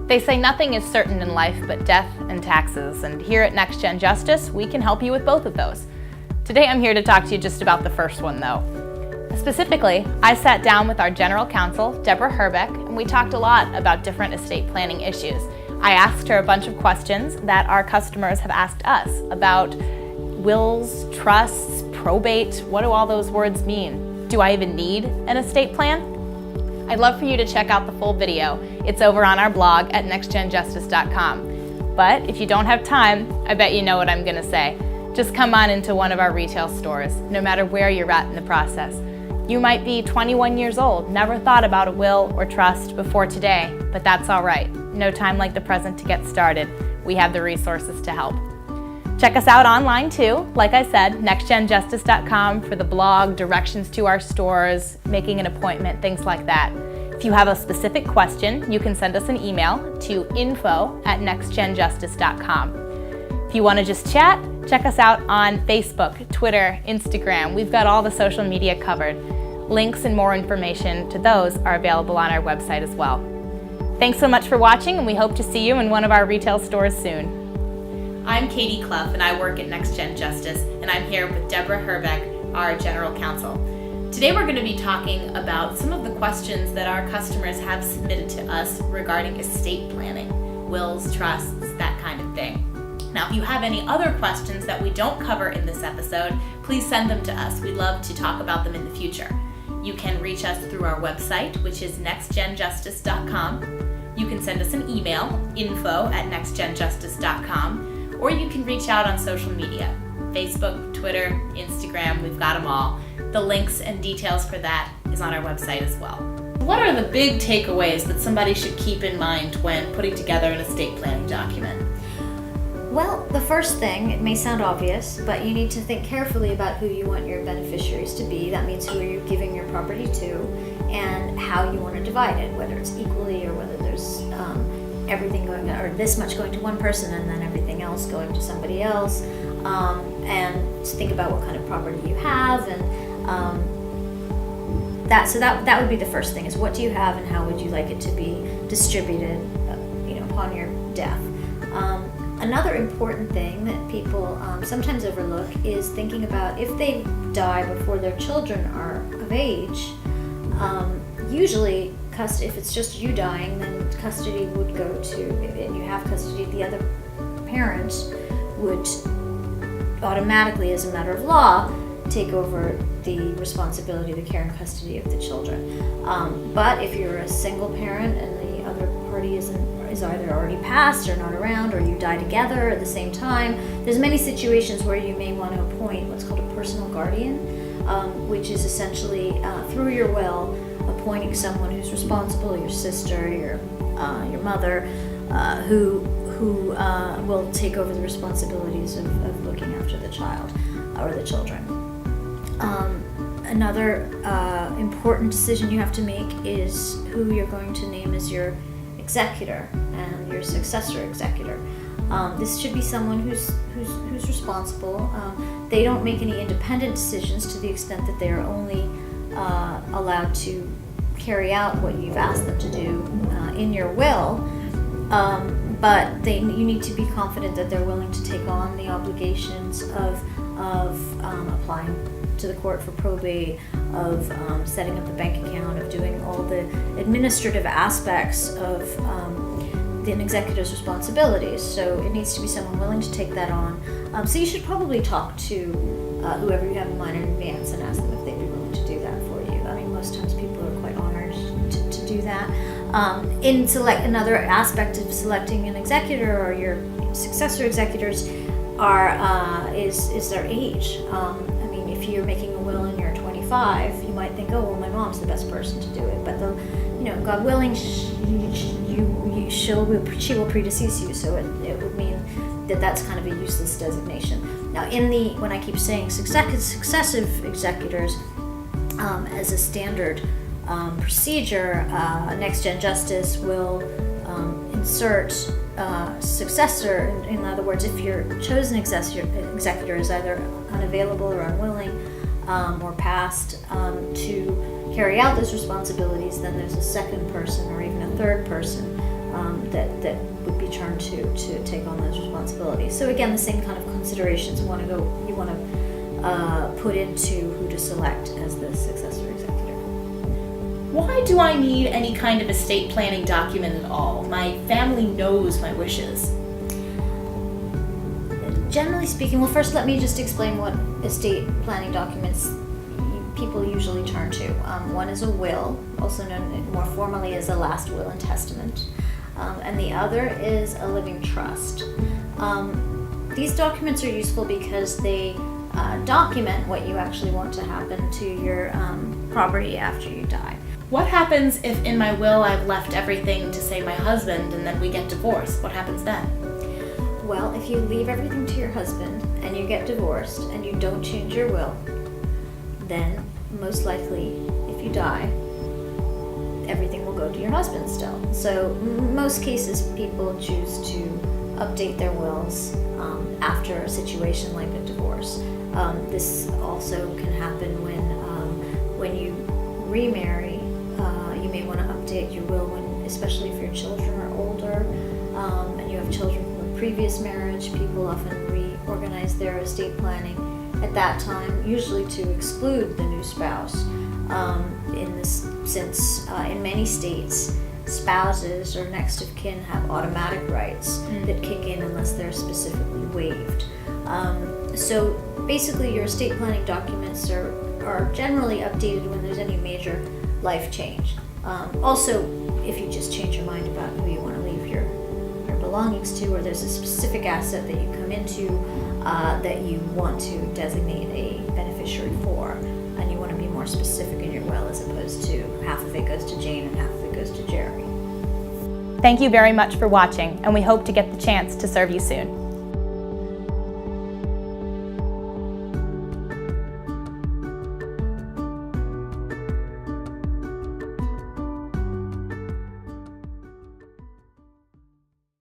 They say nothing is certain in life but death and taxes, and here at Next Gen Justice, we can help you with both of those. Today I'm here to talk to you just about the first one though. Specifically, I sat down with our General Counsel, Deborah Herbeck, and we talked a lot about different estate planning issues. I asked her a bunch of questions that our customers have asked us about wills, trusts, probate. What do all those words mean? Do I even need an estate plan? I'd love for you to check out the full video. It's over on our blog at nextgenjustice.com. But if you don't have time, I bet you know what I'm going to say. Just come on into one of our retail stores, no matter where you're at in the process. You might be 21 years old, never thought about a will or trust before today, but that's all right. No time like the present to get started. We have the resources to help. Check us out online too. Like I said, nextgenjustice.com for the blog, directions to our stores, making an appointment, things like that. If you have a specific question, you can send us an email to info@nextgenjustice.com. If you want to just chat, check us out on Facebook, Twitter, Instagram. We've got all the social media covered. Links and more information to those are available on our website as well. Thanks so much for watching, and we hope to see you in one of our retail stores soon. I'm Katie Clough, and I work at Next Gen Justice, and I'm here with Deborah Herbeck, our General Counsel. Today we're going to be talking about some of the questions that our customers have submitted to us regarding estate planning, wills, trusts, that kind of thing. Now, if you have any other questions that we don't cover in this episode, please send them to us. We'd love to talk about them in the future. You can reach us through our website, which is nextgenjustice.com. You can send us an email, info@nextgenjustice.com. Or you can reach out on social media, Facebook, Twitter, Instagram, we've got them all. The links and details for that is on our website as well. What are the big takeaways that somebody should keep in mind when putting together an estate planning document? Well, the first thing, it may sound obvious, but you need to think carefully about who you want your beneficiaries to be. That means who you're giving your property to and how you want to divide it, whether it's equally or whether there's everything going, or this much going to one person and then everything else going to somebody else, and think about what kind of property you have, and that would be the first thing, is what do you have and how would you like it to be distributed upon your death. Another important thing that people sometimes overlook is thinking about if they die before their children are of age. Usually if it's just you dying, then custody would go to, and you have custody, the other parent would automatically, as a matter of law, take over the responsibility, the care and custody of the children. But if you're a single parent and the other party is either already passed or not around, or you die together at the same time, there's many situations where you may want to appoint what's called a personal guardian, which is essentially through your will appointing someone who's responsible, your sister, your mother, who will take over the responsibilities of looking after the child or the children. Another important decision you have to make is who you're going to name as your executor and your successor executor. This should be someone who's responsible. They don't make any independent decisions to the extent that they are only allowed to carry out what you've asked them to do in your will, but you need to be confident that they're willing to take on the obligations of applying to the court for probate, of setting up the bank account, of doing all the administrative aspects of the executor's responsibilities. So it needs to be someone willing to take that on. So you should probably talk to whoever you have in mind in advance and ask them if they'd be willing to do that for you. I mean, most times people are quite honored to do that. Another aspect of selecting an executor or your successor executors is their age. If you're making a will and you're 25, you might think, oh, well, my mom's the best person to do it. But God willing, she will predecease you, so it would mean that that's kind of a useless designation. Now, when I keep saying successive executors as a standard procedure, Next Gen Justice will insert successor. In other words, if your chosen executor is either unavailable or unwilling or passed to carry out those responsibilities, then there's a second person or even a third person that would be turned to take on those responsibilities. So again, the same kind of considerations you want to put into who to select as the successor executor. Why do I need any kind of estate planning document at all? My family knows my wishes. Generally speaking, well, first let me just explain what estate planning documents people usually turn to. One is a will, also known more formally as a last will and testament, and the other is a living trust. These documents are useful because they document what you actually want to happen to your property after you die. What happens if in my will I've left everything to, say, my husband and then we get divorced? What happens then? Well, if you leave everything to your husband and you get divorced and you don't change your will, then most likely, if you die, everything will go to your husband still. So most cases, people choose to update their wills after a situation like a divorce. This also can happen when you remarry. You may want to update your will especially if your children are older and you have children from a previous marriage. People often reorganize their estate planning at that time, usually to exclude the new spouse. Since in many states, spouses or next of kin have automatic rights that kick in unless they're specifically waived. So basically, your estate planning documents are generally updated when there's any major life change. Also, if you just change your mind about who you want to leave your belongings to, or there's a specific asset that you come into that you want to designate a beneficiary for, and you want to be more specific in your will as opposed to half of it goes to Jane and half of it goes to Jeremy. Thank you very much for watching, and we hope to get the chance to serve you soon.